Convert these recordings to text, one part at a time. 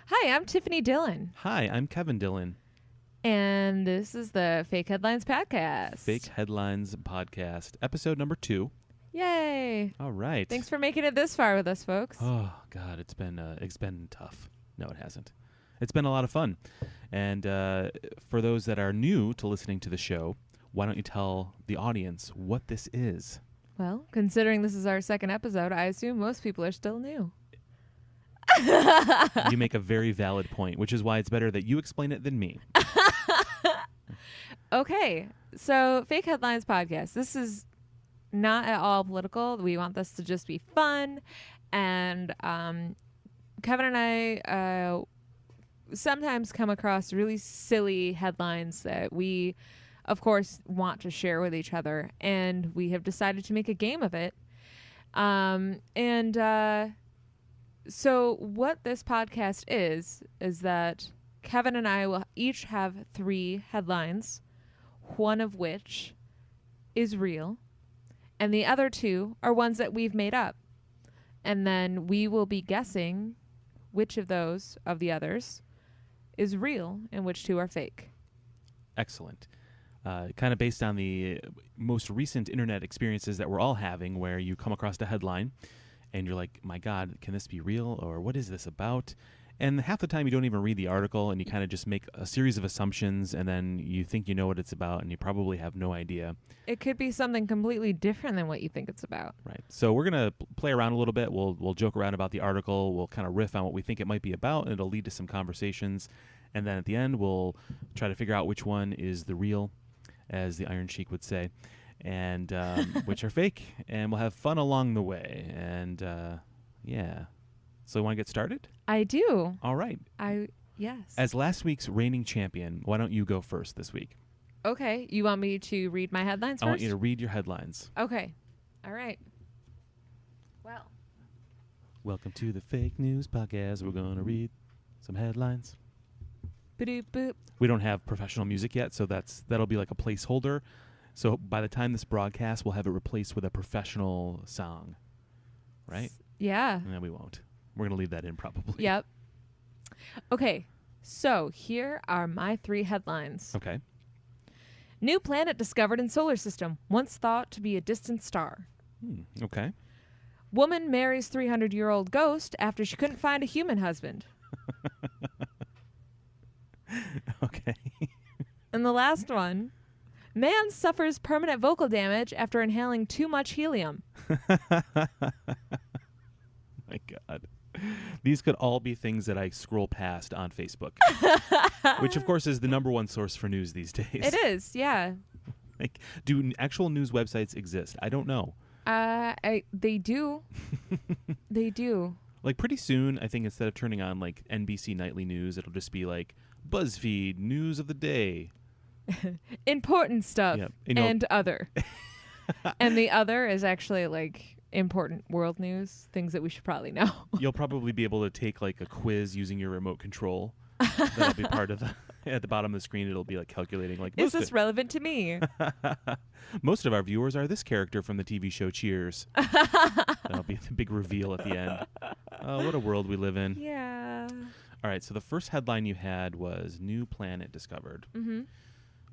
Hi, I'm Tiffany Dillon, Hi, I'm Kevin Dillon. and this is the Fake Headlines Podcast. Fake Headlines Podcast, episode number 2. Yay! All right. Thanks for making it this far with us, folks. Oh God, it's been tough. No, it hasn't. It's been a lot of fun. And for those that are new to listening to the show, why don't you tell the audience what this is? Well, considering this is our second episode, I assume most people are still new. You make a very valid point, which is why it's better that you explain it than me. Okay, so Fake Headlines Podcast. This is not at all political. We want this to just be fun. And Kevin and I sometimes come across really silly headlines that we, of course, want to share with each other. And we have decided to make a game of it. So what this podcast is that Kevin and I will each have 3 headlines, one of which is real, and the other 2 are ones that we've made up. And then we will be guessing which of those, of the others, is real and which 2 are fake. Excellent. Kind of based on the most recent internet experiences that we're all having, where you come across a headline and you're like, my God, can this be real? Or what is this about? And half the time you don't even read the article and you kind of just make a series of assumptions and then you think you know what it's about and you probably have no idea. It could be something completely different than what you think it's about. Right. So we're going to play around a little bit. We'll joke around about the article. We'll kind of riff on what we think it might be about, and it'll lead to some conversations. And then at the end, we'll try to figure out which one is the real, as the Iron Sheik would say, and which are fake. And we'll have fun along the way. And yeah. So you want to get started? I do. All right. Yes. As last week's reigning champion, why don't you go first this week? Okay. You want me to read my headlines first? I want you to read your headlines. Okay. All right. Well. Welcome to the Fake News Podcast. We're going to read some headlines. Boop boop. We don't have professional music yet, so that'll be like a placeholder. So by the time this broadcast, we'll have it replaced with a professional song, right? Yeah. No, we won't. We're going to leave that in probably. Yep. Okay. So here are my 3 headlines. Okay. New planet discovered in solar system, once thought to be a distant star. Okay. Woman marries 300-year-old ghost after she couldn't find a human husband. Okay. And the last one, man suffers permanent vocal damage after inhaling too much helium. My God. These could all be things that I scroll past on Facebook, which, of course, is the number one source for news these days. It is, yeah. Like, do actual news websites exist? I don't know. They do. They do. Like, pretty soon, I think instead of turning on, like, NBC Nightly News, it'll just be, like, BuzzFeed, News of the Day. Important stuff. Yep. And other. And the other is actually, like, important world news, things that we should probably know. You'll probably be able to take, like, a quiz using your remote control. That'll be part of at the bottom of the screen, it'll be, like, calculating, like, is this relevant to me? Most of our viewers are this character from the TV show Cheers. That'll be the big reveal at the end. Oh, what a world we live in. Yeah. All right, so the first headline you had was new planet discovered. Mm-hmm.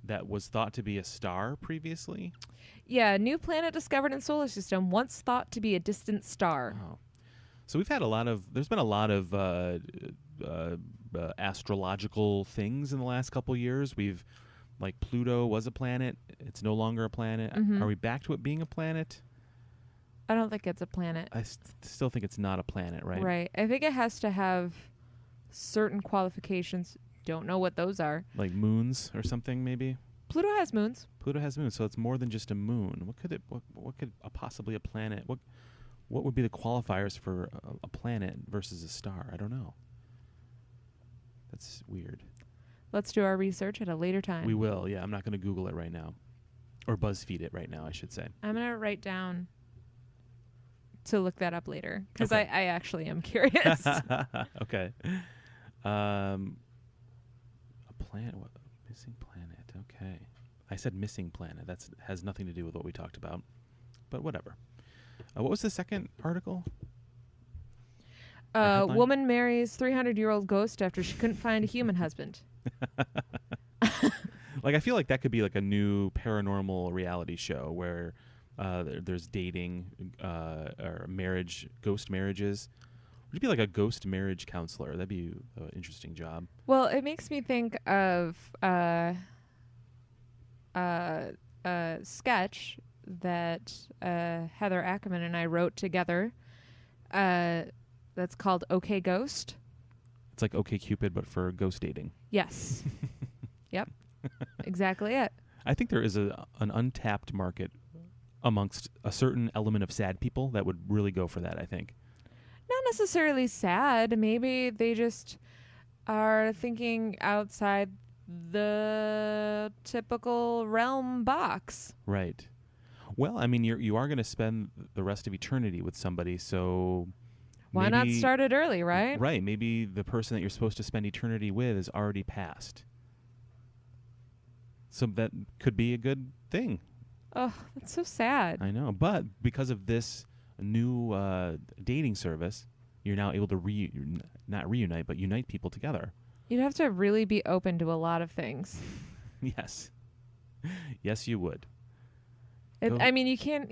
That was thought to be a star previously? Yeah, new planet discovered in solar system, once thought to be a distant star. Oh. So we've had there's been a lot of astrological things in the last couple years. Like Pluto was a planet. It's no longer a planet. Mm-hmm. Are we back to it being a planet? I don't think it's a planet. I still think it's not a planet, right? Right. I think it has to have certain qualifications. Don't know what those are. Like moons or something, maybe? Pluto has moons. Pluto has moons, so it's more than just a moon. What could possibly a planet? What would be the qualifiers for a planet versus a star? I don't know. That's weird. Let's do our research at a later time. We will, yeah. I'm not going to Google it right now. Or BuzzFeed it right now, I should say. I'm going to write down to look that up later, because Okay. I actually am curious. Okay. A planet. What? Missing planet. Okay. I said missing planet. That has nothing to do with what we talked about. But whatever. What was the second article? headline? Woman marries 300-year-old ghost after she couldn't find a human husband. Like, I feel like that could be like a new paranormal reality show where there's dating or marriage, ghost marriages. Would you be like a ghost marriage counselor? That'd be an interesting job. Well, it makes me think of a sketch that Heather Ackerman and I wrote together. That's called OK Ghost. It's like OK Cupid, but for ghost dating. Yes. Yep. Exactly it. I think there is an untapped market amongst a certain element of sad people that would really go for that, I think. Not necessarily sad. Maybe they just are thinking outside the typical realm box. Right. Well, I mean, you are going to spend the rest of eternity with somebody, so why not start it early, right? Right. Maybe the person that you're supposed to spend eternity with is already passed. So that could be a good thing. Oh, that's so sad. I know. But because of this new dating service, you're now able to not reunite, but unite people together. You'd have to really be open to a lot of things. Yes. Yes, you would. I mean, you can't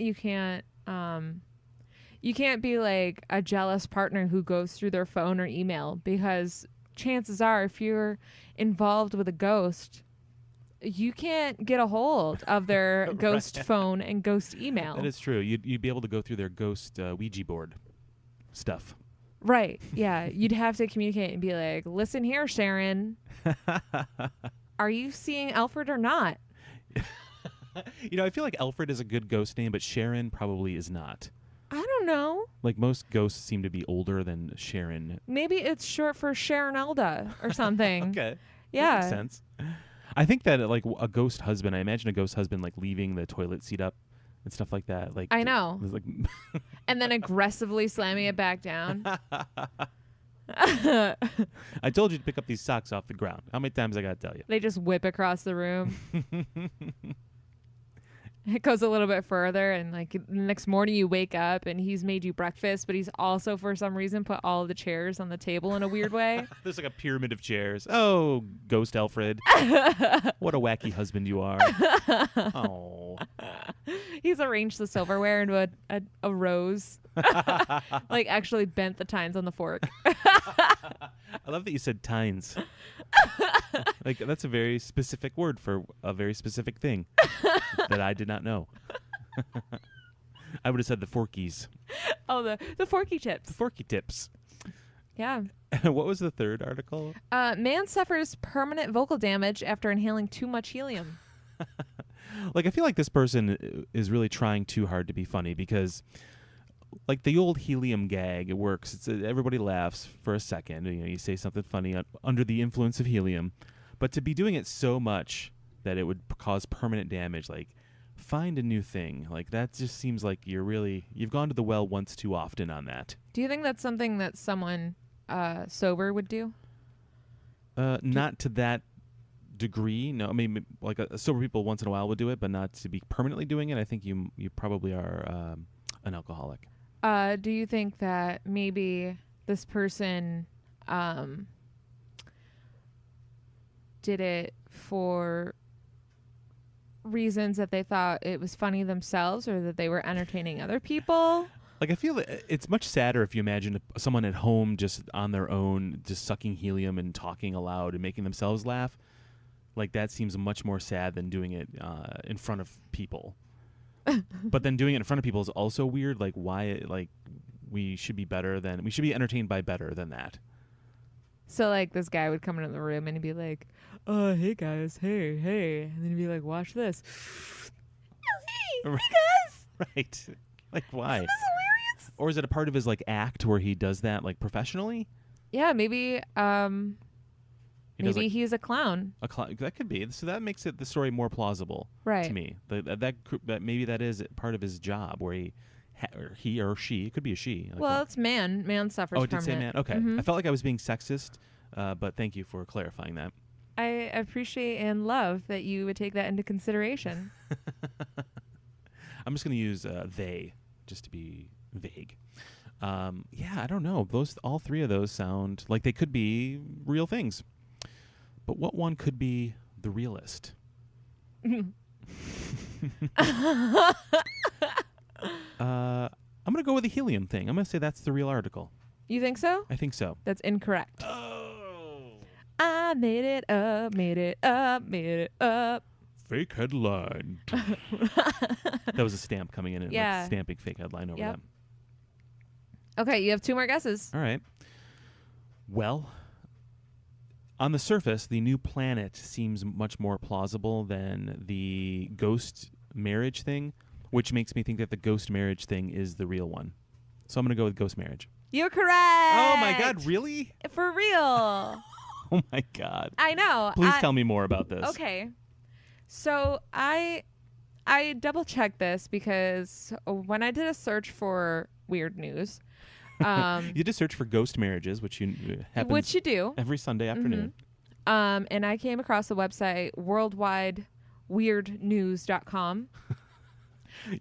be like a jealous partner who goes through their phone or email, because chances are if you're involved with a ghost, you can't get a hold of their ghost phone and ghost email. That is true. You'd be able to go through their ghost Ouija board stuff. Right. Yeah. You'd have to communicate and be like, listen here, Sharon. Are you seeing Alfred or not? I feel like Alfred is a good ghost name, but Sharon probably is not. I don't know. Like, most ghosts seem to be older than Sharon. Maybe it's short for Sharon Elda or something. Okay. Yeah. That makes sense. I think that, like, a ghost husband, I imagine a ghost husband, like, leaving the toilet seat up and stuff like that. Like, I know. Like and then aggressively slamming it back down. I told you to pick up these socks off the ground. How many times I got to tell you? They just whip across the room. It goes a little bit further, and like the next morning you wake up and he's made you breakfast, but he's also for some reason put all of the chairs on the table in a weird way. There's like a pyramid of chairs. Oh, Ghost Alfred. What a wacky husband you are. Oh. He's arranged the silverware into a rose. Like actually bent the tines on the fork. I love that you said tines. Like, that's a very specific word for a very specific thing that I did not know. I would have said the forkies. Oh, the forky tips. The forky tips. Yeah. What was the third article? Man suffers permanent vocal damage after inhaling too much helium. Like, I feel like this person is really trying too hard to be funny, because like the old helium gag, it works. It's everybody laughs for a second. You say something funny under the influence of helium, but to be doing it so much that it would cause permanent damage, like, find a new thing. Like, that just seems like you've gone to the well once too often on that. Do you think that's something that someone sober would do? Not to that degree. No, I mean, like sober people once in a while would do it, but not to be permanently doing it. I think you probably are an alcoholic. Do you think that maybe this person did it for reasons that they thought it was funny themselves, or that they were entertaining other people? Like, I feel that it's much sadder if you imagine someone at home just on their own, just sucking helium and talking aloud and making themselves laugh. Like, that seems much more sad than doing it in front of people. But then doing it in front of people is also weird. Like, why? Like, we should be entertained by better than that. So, like, this guy would come into the room and he'd be like, hey guys, hey. And then he'd be like, watch this. Hey guys. Right. Like, why? Isn't this hilarious? Or is it a part of his, like, act where he does that, like, professionally? Yeah, maybe he's a clown. A clown. That could be. So that makes the story more plausible, right, to me. That maybe that is part of his job, where he or she, it could be a she. Like, well, it's man. Man suffers permanent. Oh, it did say man? Okay. Mm-hmm. I felt like I was being sexist, but thank you for clarifying that. I appreciate and love that you would take that into consideration. I'm just going to use they, just to be vague. Yeah, I don't know. All three of those sound like they could be real things. But what one could be the realest? I'm going to go with the helium thing. I'm going to say that's the real article. You think so? I think so. That's incorrect. Oh. I made it up, made it up, made it up. Fake headline. That was a stamp coming in and like stamping fake headline over them. Okay, you have 2 more guesses. All right. Well, on the surface, the new planet seems much more plausible than the ghost marriage thing, which makes me think that the ghost marriage thing is the real one. So I'm going to go with ghost marriage. You're correct. Oh, my God. Really? For real. Oh, my God. I know. Please tell me more about this. Okay. So I double-checked this because when I did a search for weird news... you did a search for ghost marriages, which you do every Sunday afternoon. And I came across the website worldwideweirdnews.com.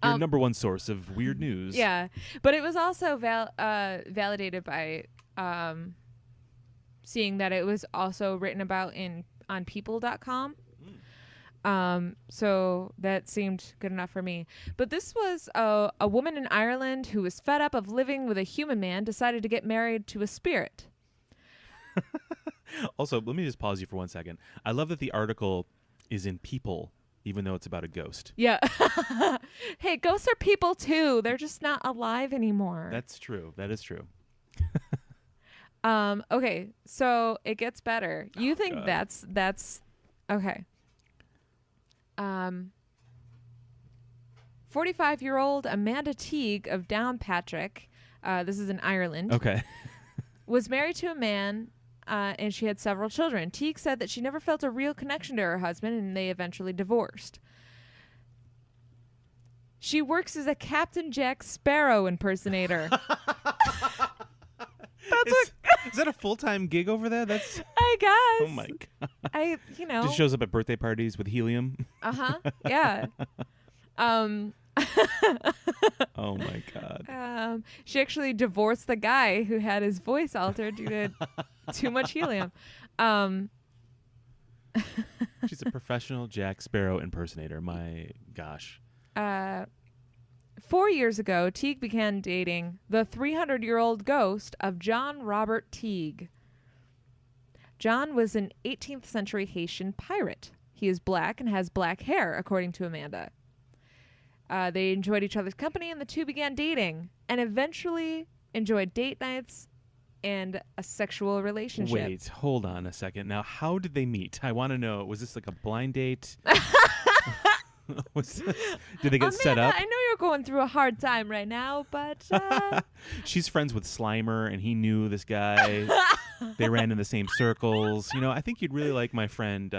Your number one source of weird news. Yeah, but it was also validated by seeing that it was also written about on people.com. So that seemed good enough for me. But this was a woman in Ireland who was fed up of living with a human man, decided to get married to a spirit. Also, let me just pause you for 1 second. I love that the article is in People, even though it's about a ghost. Yeah. Hey, ghosts are people too. They're just not alive anymore. That's true. That is true. Okay, so it gets better. You think God. that's okay. 45-year-old Amanda Teague of Downpatrick, this is in Ireland, was married to a man, and she had several children. Teague said that she never felt a real connection to her husband, and they eventually divorced. She works as a Captain Jack Sparrow impersonator. Is that a full-time gig over there? I guess. Oh my God. Just shows up at birthday parties with helium. Yeah. Oh my God. She actually divorced the guy who had his voice altered due to too much helium. She's a professional Jack Sparrow impersonator. My gosh. 4 years ago, Teague began dating the 300-year-old ghost of John Robert Teague. John was an 18th century Haitian pirate. He is black and has black hair, according to Amanda. They enjoyed each other's company, and the two began dating and eventually enjoyed date nights and a sexual relationship. Wait, hold on a second. Now, how did they meet? I want to know. Was this like a blind date? Did they get set up? I know you're going through a hard time right now, but... She's friends with Slimer, and he knew this guy. They ran in the same circles. I think you'd really like my friend...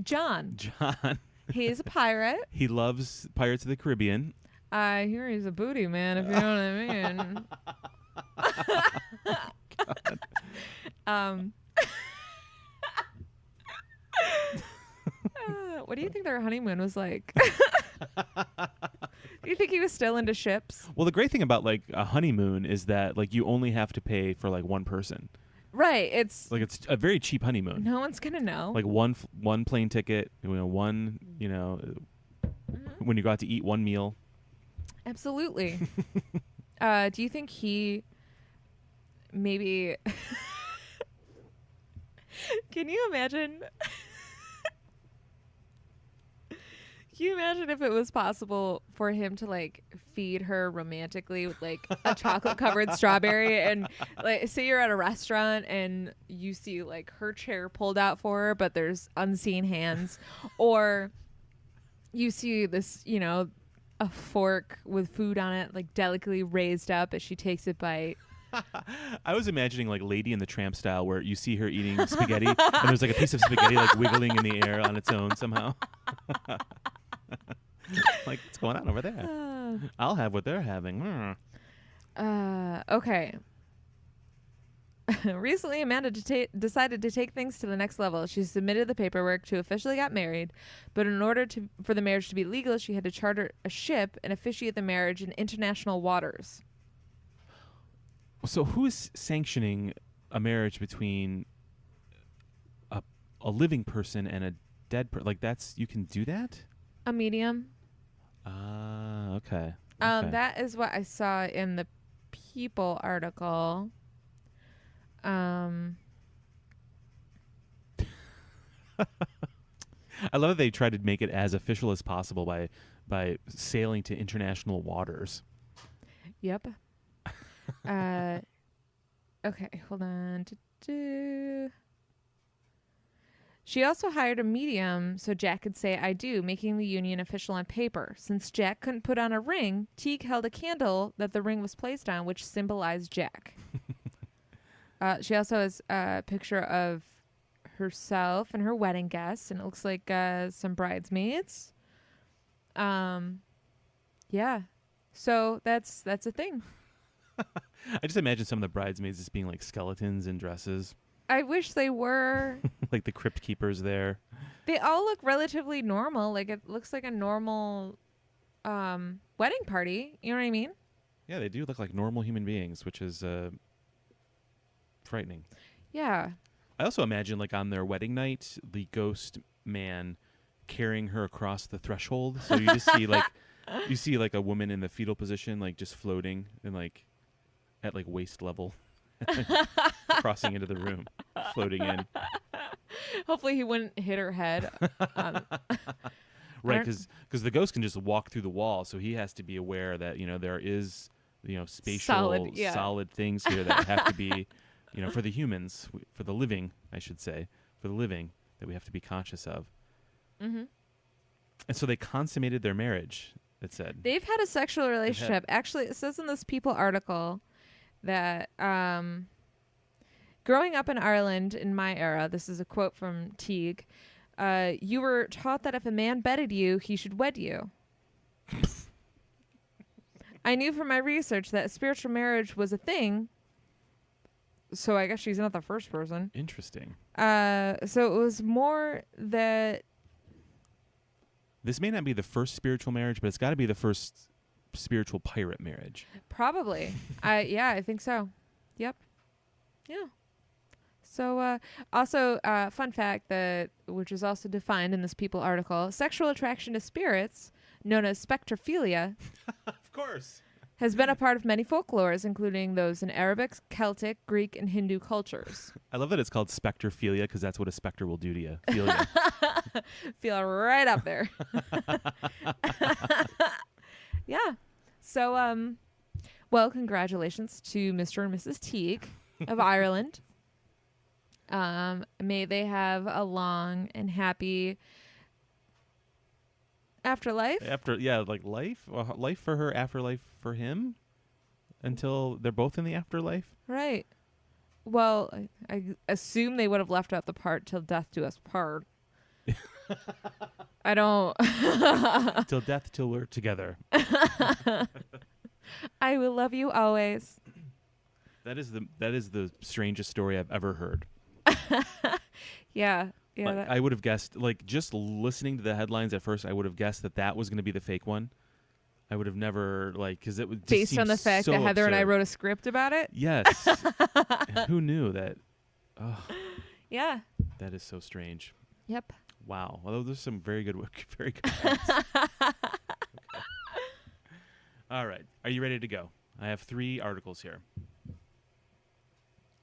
John. John. He is a pirate. He loves Pirates of the Caribbean. I hear he's a booty man, if you know what I mean. What do you think their honeymoon was like? Do you think he was still into ships? Well, the great thing about like a honeymoon is that like you only have to pay for like one person. Right. It's a very cheap honeymoon. No one's gonna know. Like one plane ticket, one when you go out to eat one meal. Absolutely. Do you think he maybe? Can you imagine? Can you imagine if it was possible for him to like feed her romantically with like a chocolate covered strawberry, and like say you're at a restaurant and you see like her chair pulled out for her, but there's unseen hands, or you see this, a fork with food on it, like delicately raised up as she takes a bite. I was imagining like Lady and the Tramp style, where you see her eating spaghetti and there's like a piece of spaghetti like wiggling in the air on its own somehow. Like, what's going on over there? I'll have what they're having. Okay. Recently, Amanda decided to take things to the next level. She submitted the paperwork to officially get married, but in order for the marriage to be legal, she had to charter a ship and officiate the marriage in international waters. So who is sanctioning a marriage between a living person and a dead person? Like you can do that? A medium. Okay. That is what I saw in the People article. I love that they tried to make it as official as possible by sailing to international waters. Yep. Okay, hold on. She also hired a medium so Jack could say "I do," making the union official on paper. Since Jack couldn't put on a ring, Teague held a candle that the ring was placed on, which symbolized Jack. She also has a picture of herself and her wedding guests, and it looks like some bridesmaids. Yeah. So that's a thing. I just imagine some of the bridesmaids just being like skeletons in dresses. I wish they were. Like the crypt keepers there. They all look relatively normal. Like it looks like a normal wedding party. You know what I mean? Yeah, they do look like normal human beings, which is frightening. Yeah. I also imagine like on their wedding night, the ghost man carrying her across the threshold. So you just see like a woman in the fetal position, like just floating and like at like waist level. Crossing into the room, floating in. Hopefully he wouldn't hit her head. Right, because the ghost can just walk through the wall, so he has to be aware that there is spatial solid things here that have to be for the humans, for the living, I should say, for the living that we have to be conscious of. Mm-hmm. And so they consummated their marriage. It said they've had a sexual relationship. Actually, it says in this People article that growing up in Ireland in my era, this is a quote from Teague, you were taught that if a man bedded you, he should wed you. I knew from my research that spiritual marriage was a thing, so I guess she's not the first person. Interesting. So it was more that... This may not be the first spiritual marriage, but it's got to be the first spiritual pirate marriage. Probably. I think so. Yep. Yeah. So also fun fact which is also defined in this People article, sexual attraction to spirits, known as spectrophilia, of course, has been a part of many folklores, including those in Arabic, Celtic, Greek, and Hindu cultures. I love that it's called spectrophilia because that's what a specter will do to you. Philia. Feel right up there. Yeah. So, well, congratulations to Mr. and Mrs. Teague of Ireland. May they have a long and happy afterlife. Life for her, afterlife for him, until they're both in the afterlife. Right. Well, I assume they would have left out the part "till death do us part." I don't. Till death, till we're together. I will love you always. That is the strangest story I've ever heard. Yeah. Like, I would have guessed, like, just listening to the headlines at first, I would have guessed that was going to be the fake one. I would have never, because it would just based on the fact that Heather absurd. and I wrote a script about it. Yes. And who knew that? Oh, yeah. That is so strange. Yep. Wow. Well, those are some very good ones. Okay. All right. Are you ready to go? I have 3 articles here.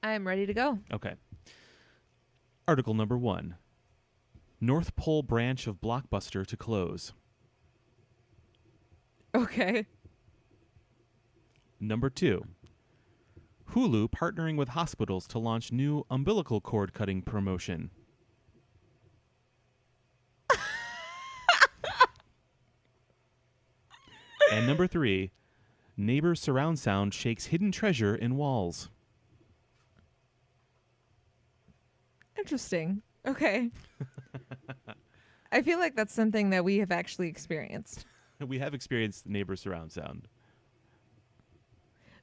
I am ready to go. Okay. Article number 1. North Pole branch of Blockbuster to close. Okay. Number 2. Hulu partnering with hospitals to launch new umbilical cord cutting promotion. And number 3. Neighbor surround sound shakes hidden treasure in walls. Interesting. Okay. I feel like that's something that we have actually experienced. We have experienced neighbor surround sound.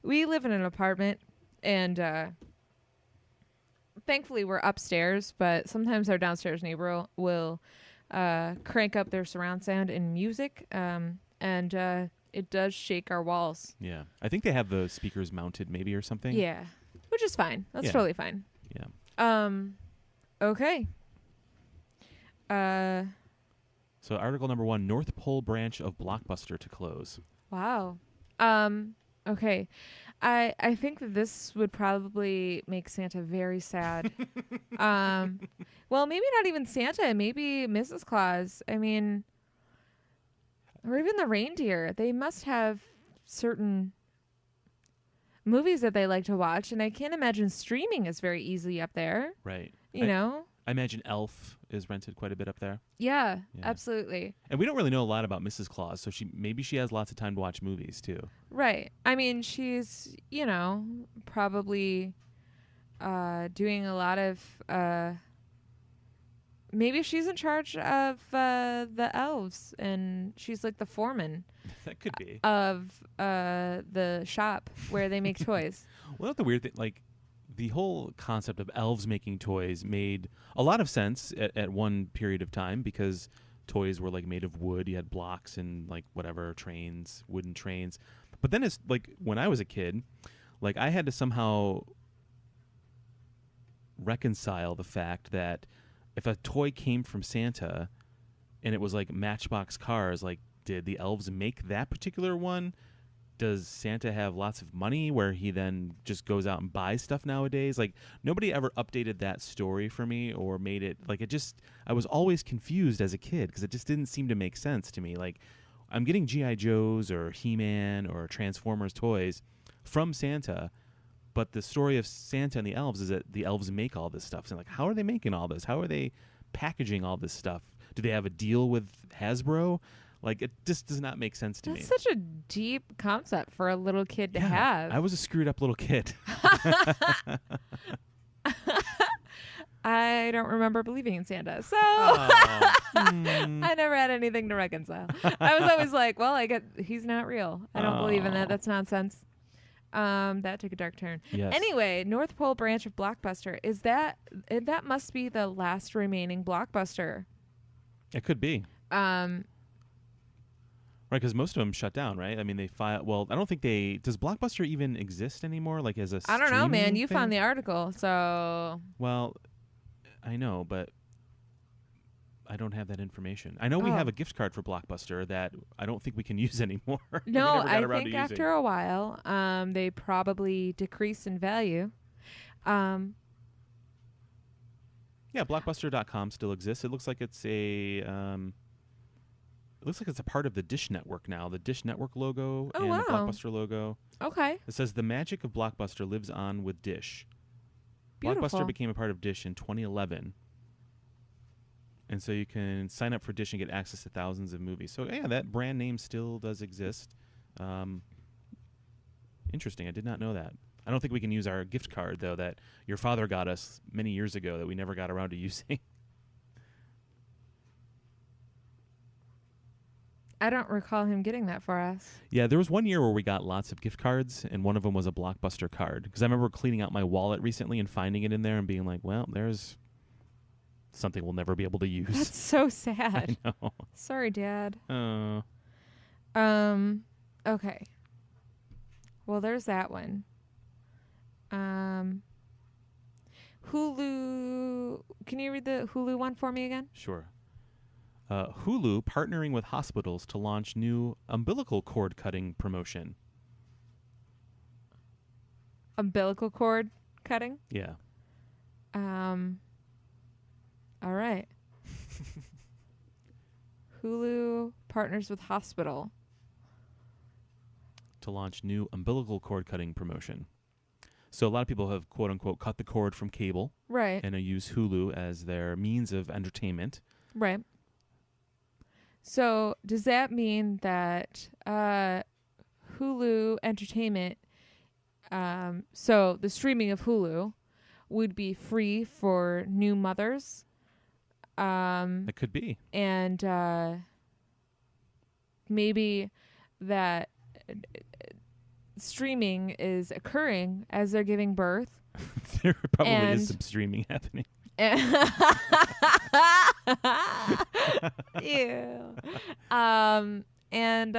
We live in an apartment, and thankfully we're upstairs, but sometimes our downstairs neighbor will crank up their surround sound and music. And it does shake our walls. Yeah. I think they have the speakers mounted maybe or something. Yeah, which is fine. That's Yeah. totally fine. Yeah. Okay. So article number 1, North Pole branch of Blockbuster to close. Wow. Okay. I think that this would probably make Santa very sad. Well, maybe not even Santa, maybe Mrs. Claus. I mean, or even the reindeer. They must have certain movies that they like to watch, and I can't imagine streaming is very easy up there. Right. You know? I imagine Elf is rented quite a bit up there. Yeah, absolutely. And we don't really know a lot about Mrs. Claus, so maybe she has lots of time to watch movies too. Right. I mean, she's, probably doing a lot of maybe she's in charge of the elves, and she's like the foreman That could be. of the shop where they make toys. Well, the weird thing, like, the whole concept of elves making toys made a lot of sense at one period of time, because toys were like made of wood. You had blocks and like whatever trains, wooden trains. But then it's like when I was a kid, like I had to somehow reconcile the fact that if a toy came from Santa and it was like Matchbox cars, like did the elves make that particular one? Does Santa have lots of money where he then just goes out and buys stuff nowadays? Like, nobody ever updated that story for me or made it, like, I was always confused as a kid because it just didn't seem to make sense to me. Like, I'm getting G.I. Joes or He-Man or Transformers toys from Santa, but the story of Santa and the elves is that the elves make all this stuff. So, like, how are they making all this? How are they packaging all this stuff? Do they have a deal with Hasbro? Like, it just does not make sense to me. That's such a deep concept for a little kid to have. I was a screwed up little kid. I don't remember believing in Santa, so I never had anything to reconcile. I was always like, well, he's not real. I don't believe in that. That's nonsense. That took a dark turn. Yes. Anyway, North Pole branch of Blockbuster. That must be the last remaining Blockbuster. It could be. Right, because most of them shut down, right? I mean, they file. Well, I don't think does Blockbuster even exist anymore? Like as a I don't know, man. You thing? found the article, so. Well, I know, but I don't have that information. I know we have a gift card for Blockbuster that I don't think we can use anymore. No, I think after a while, they probably decrease in value. Yeah, Blockbuster.com still exists. It looks like it's a part of the Dish Network now. The Dish Network logo and the Blockbuster logo. Okay. It says the magic of Blockbuster lives on with Dish. Beautiful. Blockbuster became a part of Dish in 2011. And so you can sign up for Dish and get access to thousands of movies. So, yeah, that brand name still does exist. Interesting. I did not know that. I don't think we can use our gift card, though, that your father got us many years ago that we never got around to using. I don't recall him getting that for us. Yeah, there was one year where we got lots of gift cards, and one of them was a Blockbuster card. Because I remember cleaning out my wallet recently and finding it in there and being like, well, there's something we'll never be able to use. That's so sad. I know. Sorry, Dad. Oh. Okay. Well, there's that one. Hulu. Can you read the Hulu one for me again? Sure. Hulu partnering with hospitals to launch new umbilical cord cutting promotion. Umbilical cord cutting? Yeah. All right. Hulu partners with hospital to launch new umbilical cord cutting promotion. So a lot of people have, quote unquote, cut the cord from cable. Right. And use Hulu as their means of entertainment. Right. So does that mean that Hulu Entertainment, so the streaming of Hulu would be free for new mothers? It could be. And maybe that streaming is occurring as they're giving birth. There probably is some streaming happening. Ew. And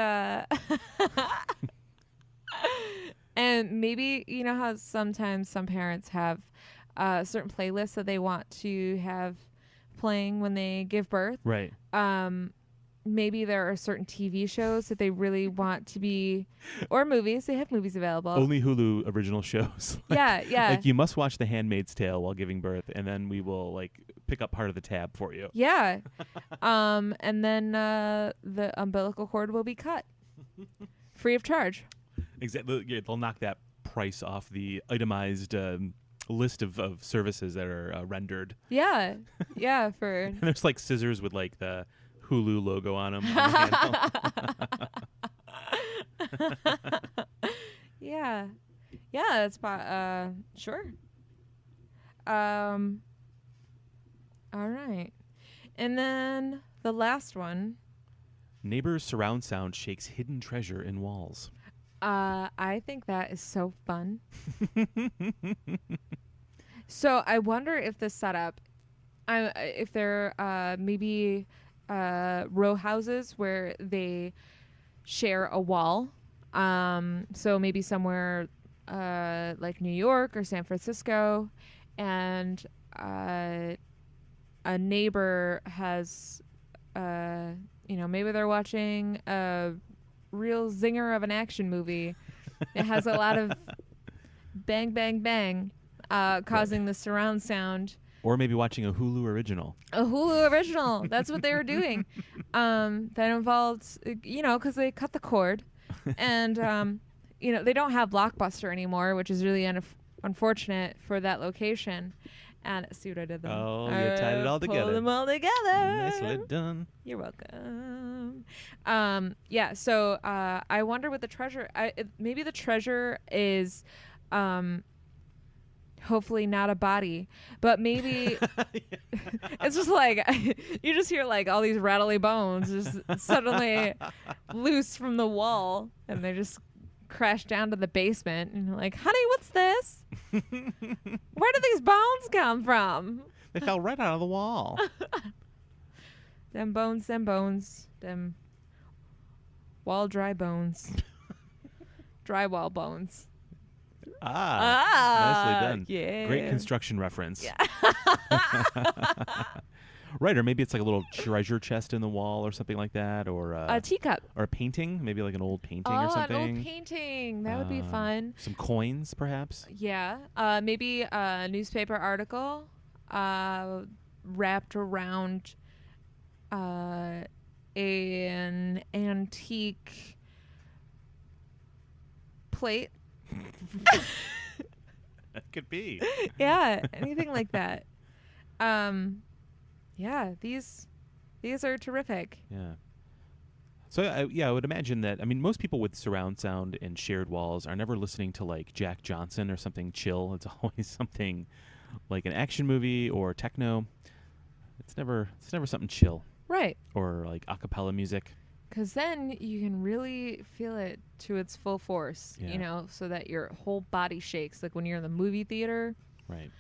and maybe you know how sometimes some parents have certain playlists that they want to have playing when they give birth. Right. Maybe there are certain TV shows that they really want to be, or movies. They have movies available. Only Hulu original shows. Yeah. Like you must watch The Handmaid's Tale while giving birth, and then we will like pick up part of the tab for you. Yeah. And then the umbilical cord will be cut free of charge. Exactly. Yeah, they'll knock that price off the itemized list of services that are rendered. Yeah. Yeah. And there's like scissors with like the Hulu logo on them. Yeah. Yeah, that's sure. All right. And then the last one. Neighbors' surround sound shakes hidden treasure in walls. I think that is so fun. So I wonder if the setup, if there maybe row houses where they share a wall. So maybe somewhere like New York or San Francisco, and a neighbor has, maybe they're watching a real zinger of an action movie. It has a lot of bang, bang, bang, causing the surround sound. Or maybe watching a Hulu original. A Hulu original. That's what they were doing. That involved, because they cut the cord. And, they don't have Blockbuster anymore, which is really unfortunate for that location. And see what I did there? Oh, you tied it all together. Pulled them all together. Nicely done. You're welcome. So I wonder what the treasure... maybe the treasure is... hopefully not a body, but maybe it's just like you just hear like all these rattly bones just suddenly loose from the wall, and they just crash down to the basement, and you're like, honey, what's this? Where did these bones come from? They fell right out of the wall. Them bones, them wall dry bones. Drywall bones. Nicely done. Yeah. Great construction reference. Yeah. Right, or maybe it's like a little treasure chest in the wall or something like that, or a teacup. Or a painting, maybe like an old painting or something. An old painting. That would be fun. Some coins, perhaps. Yeah. Maybe a newspaper article wrapped around an antique plate. That could be. Yeah, anything like that. Yeah, these are terrific. Yeah. So I would imagine that. I mean, most people with surround sound and shared walls are never listening to like Jack Johnson or something chill. It's always something like an action movie or techno. It's never something chill. Right. Or like a cappella music. Because then you can really feel it to its full force, so that your whole body shakes, like when you're in the movie theater. Right.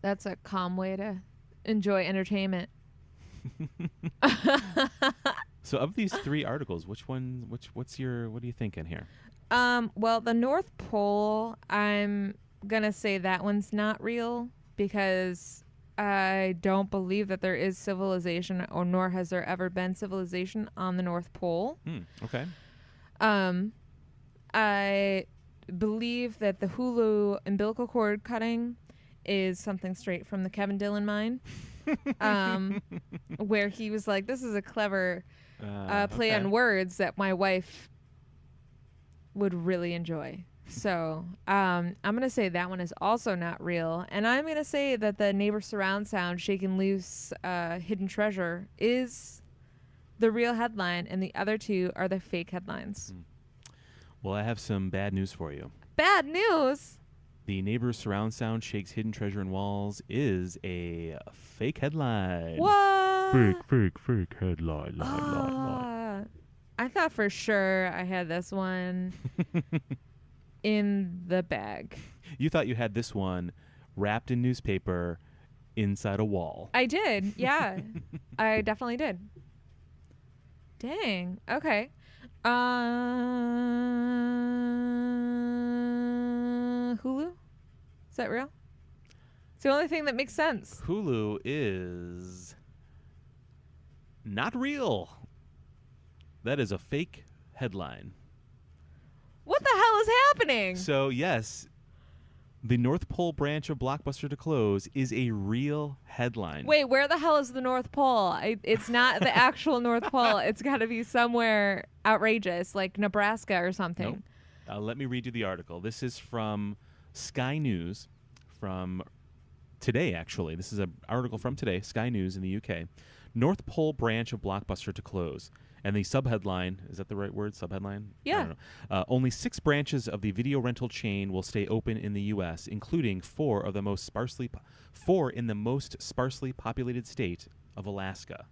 That's a calm way to enjoy entertainment. So of these three articles, what are you thinking here? Well, the North Pole, I'm going to say that one's not real because I don't believe that there is civilization, or nor has there ever been civilization on the North Pole. Okay. I believe that the Hulu umbilical cord cutting is something straight from the Kevin Dillon mind, where he was like, this is a clever play on words that my wife would really enjoy. So I'm going to say that one is also not real. And I'm going to say that the neighbor surround sound shaking loose hidden treasure is the real headline, and the other two are the fake headlines. Well, I have some bad news for you. Bad news? The neighbor's surround sound shakes hidden treasure in walls is a fake headline. What? Fake headline. I thought for sure I had this one in the bag. You thought you had this one wrapped in newspaper inside a wall. I did, yeah. I definitely did. Dang. Okay. Hulu? Is that real? It's the only thing that makes sense. Hulu is not real. That is a fake headline. What the hell is happening? So, yes, the North Pole branch of Blockbuster to close is a real headline. Wait, where the hell is the North Pole? It's not the actual North Pole. It's got to be somewhere outrageous, like Nebraska or something. Nope. Let me read you the article. This is from Sky News from today, actually. This is an article from today, Sky News in the UK. North Pole branch of Blockbuster to close. And the subheadline, is that the right word, subheadline? Yeah. I don't know. Only 6 branches of the video rental chain will stay open in the U.S., including 4 in the most sparsely populated state of Alaska.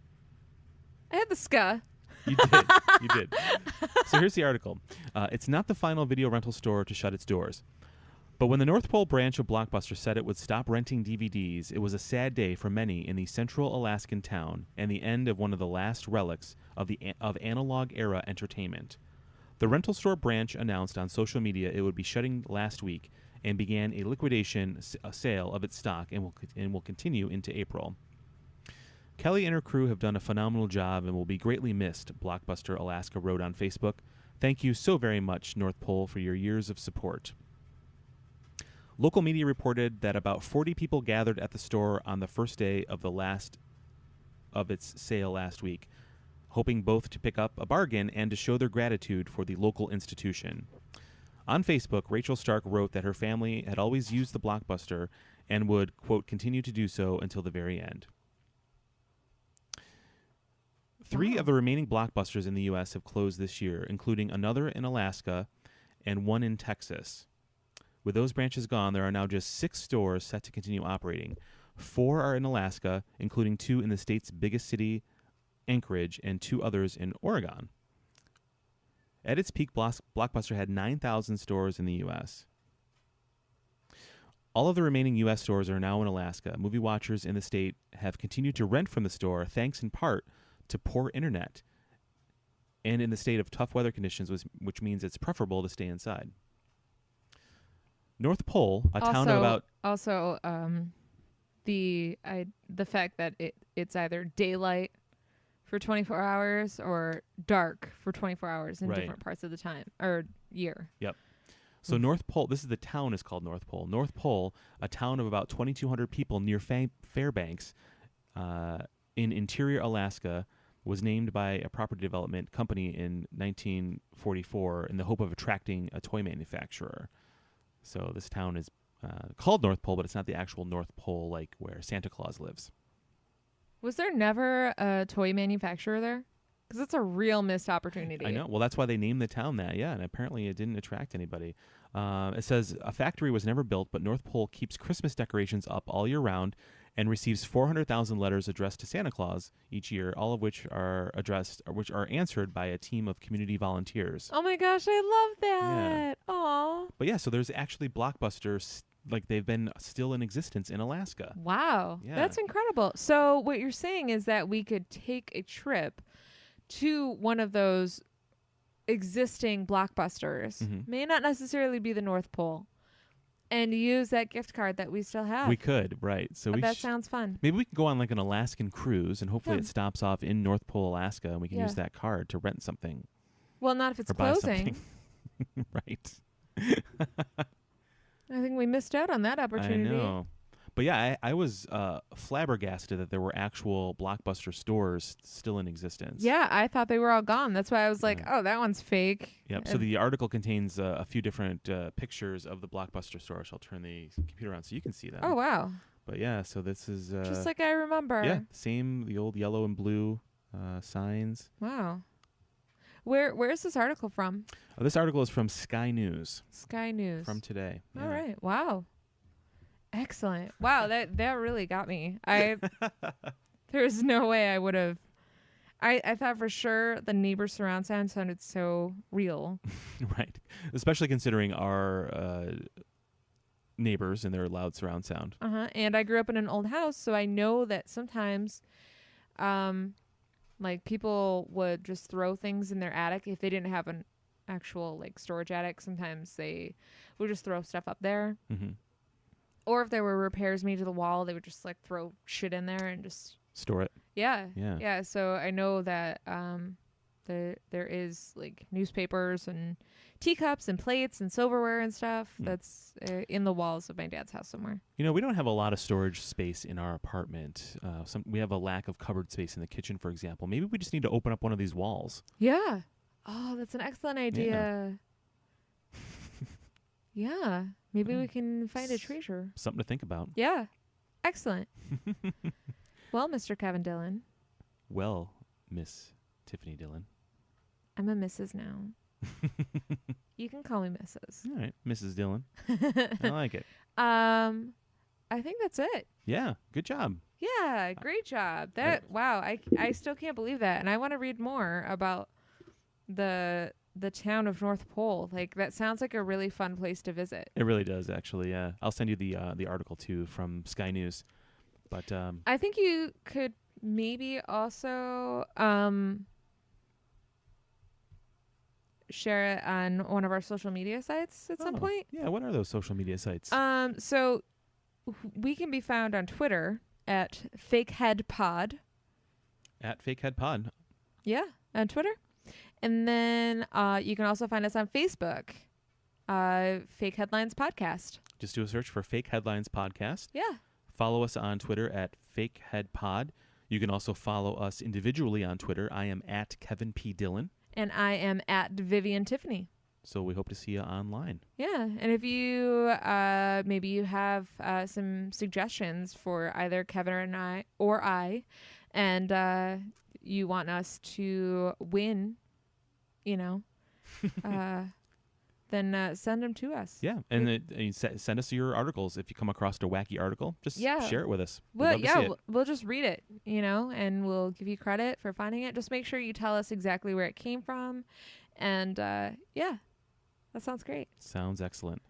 I had the ska. You did. You did. So here's the article. It's not the final video rental store to shut its doors. But when the North Pole branch of Blockbuster said it would stop renting DVDs, it was a sad day for many in the central Alaskan town and the end of one of the last relics of analog-era entertainment. The rental store branch announced on social media it would be shutting last week and began a liquidation sale of its stock and will continue into April. Kelly and her crew have done a phenomenal job and will be greatly missed, Blockbuster Alaska wrote on Facebook. Thank you so very much, North Pole, for your years of support. Local media reported that about 40 people gathered at the store on the first day of its sale last week, hoping both to pick up a bargain and to show their gratitude for the local institution. On Facebook, Rachel Stark wrote that her family had always used the Blockbuster and would, quote, continue to do so until the very end. 3 of the remaining Blockbusters in the U.S. have closed this year, including another in Alaska and one in Texas. With those branches gone, there are now just 6 stores set to continue operating. 4 are in Alaska, including 2 in the state's biggest city, Anchorage, and 2 others in Oregon. At its peak, Blockbuster had 9,000 stores in the U.S. All of the remaining U.S. stores are now in Alaska. Movie watchers in the state have continued to rent from the store, thanks in part to poor internet, and in the state of tough weather conditions, which means it's preferable to stay inside. North Pole, a town of about... Also, the fact that it's either daylight for 24 hours or dark for 24 hours in different parts of the time or year. Yep. So North Pole, this is the town is called North Pole. North Pole, a town of about 2,200 people near Fairbanks in interior Alaska, was named by a property development company in 1944 in the hope of attracting a toy manufacturer. So this town is called North Pole, but it's not the actual North Pole like where Santa Claus lives. Was there never a toy manufacturer there? Because it's a real missed opportunity. I know. Well, that's why they named the town that, yeah, and apparently it didn't attract anybody. It says, a factory was never built, but North Pole keeps Christmas decorations up all year round and receives 400,000 letters addressed to Santa Claus each year, all of which are answered by a team of community volunteers. Oh my gosh, I love that. Yeah. Aw. But yeah, so there's actually Blockbusters, like they've been still in existence in Alaska. Wow. Yeah. That's incredible. So what you're saying is that we could take a trip to one of those existing Blockbusters, may not necessarily be the North Pole, and use that gift card that we still have. We could, right. So that sounds fun. Maybe we can go on like an Alaskan cruise, and hopefully it stops off in North Pole, Alaska, and we can use that card to rent something. Well, not if it's closing. Right. I think we missed out on that opportunity. I know. But yeah, I was flabbergasted that there were actual Blockbuster stores still in existence. Yeah, I thought they were all gone. That's why I was like, oh, that one's fake. Yep. So the article contains a few different pictures of the Blockbuster store. So I'll turn the computer on so you can see them. Oh, wow. But yeah, so this is... just like I remember. Yeah, same, the old yellow and blue signs. Wow. Where is this article from? This article is from Sky News. Sky News. From today. All right. Wow. Excellent. Wow, that really got me. There's no way I would have. I thought for sure the neighbor surround sound sounded so real. Right. Especially considering our neighbors and their loud surround sound. And I grew up in an old house, so I know that sometimes Like, people would just throw things in their attic if they didn't have an actual, like, storage attic. Sometimes they would just throw stuff up there. Mm-hmm. Or if there were repairs made to the wall, they would just, like, throw shit in there and just... Store it. Yeah. Yeah. Yeah, so I know that there is, like, newspapers and teacups and plates and silverware and stuff that's in the walls of my dad's house somewhere. You know, we don't have a lot of storage space in our apartment. We have a lack of cupboard space in the kitchen, for example. Maybe we just need to open up one of these walls. Yeah. Oh, that's an excellent idea. Yeah. Maybe we can find a treasure. Something to think about. Yeah. Excellent. Well, Mr. Kevin Dillon. Well, Miss Tiffany Dillon. I'm a Mrs. now. You can call me Mrs. All right, Mrs. Dillon. I like it. I think that's it. Yeah, good job. Yeah, great job. Wow, I still can't believe that. And I want to read more about the town of North Pole. Like, that sounds like a really fun place to visit. It really does, actually. Yeah, I'll send you the article too from Sky News. But I think you could maybe also share it on one of our social media sites at some point. Yeah, what are those social media sites? So we can be found on Twitter at FakeheadPod. At FakeheadPod. Yeah, on Twitter. And then you can also find us on Facebook, Fake Headlines Podcast. Just do a search for Fake Headlines Podcast. Yeah. Follow us on Twitter at FakeheadPod. You can also follow us individually on Twitter. I am at Kevin P. Dillon. And I am at Vivian Tiffany. So we hope to see you online. Yeah. And if you maybe you have some suggestions for either Kevin or I, and you want us to win, then send them to us. Yeah, and send us your articles. If you come across a wacky article, just share it with us. We'll just read it, and we'll give you credit for finding it. Just make sure you tell us exactly where it came from. And that sounds great. Sounds excellent.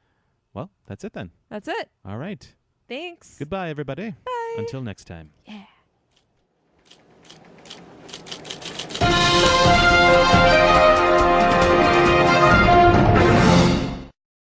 Well, that's it then. That's it. All right. Thanks. Goodbye, everybody. Bye. Until next time. Yeah.